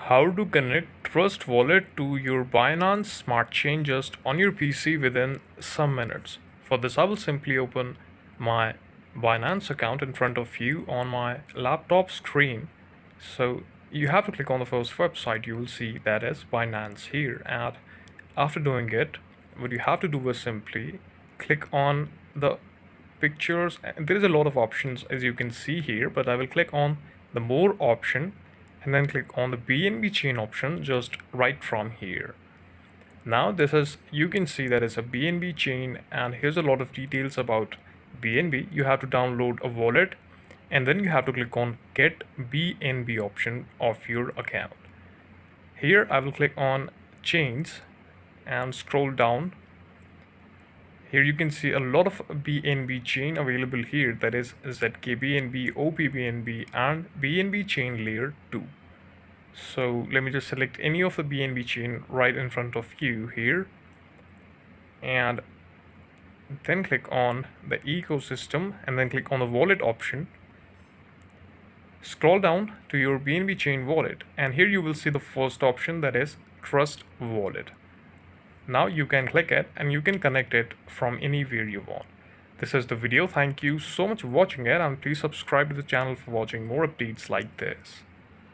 How to connect Trust Wallet to your Binance Smart Chain just on your PC within some minutes. For this, I will simply open my Binance account in front of you on my laptop screen. So you have to click on the first website. You will see that is Binance here. And after doing it, what you have to do is simply click on the pictures. There is a lot of options as you can see here, but I will click on the more option and then click on the BNB chain option just right from here. Now this is, you can see that it's a BNB chain, and here's a lot of details about BNB. You have to download a wallet and then you have to click on get BNB option of your account. Here I will click on chains and scroll down. Here you can see a lot of BNB chain available here, that is ZKBNB, OPBNB and BNB chain layer 2. So let me just select any of the BNB chain right in front of you here and then click on the ecosystem and then click on the wallet option. Scroll down to your BNB chain wallet and here you will see the first option, that is Trust Wallet. Now you can click it and you can connect it from anywhere you want. This is the video. Thank you so much for watching it, and please subscribe to the channel for watching more updates like this.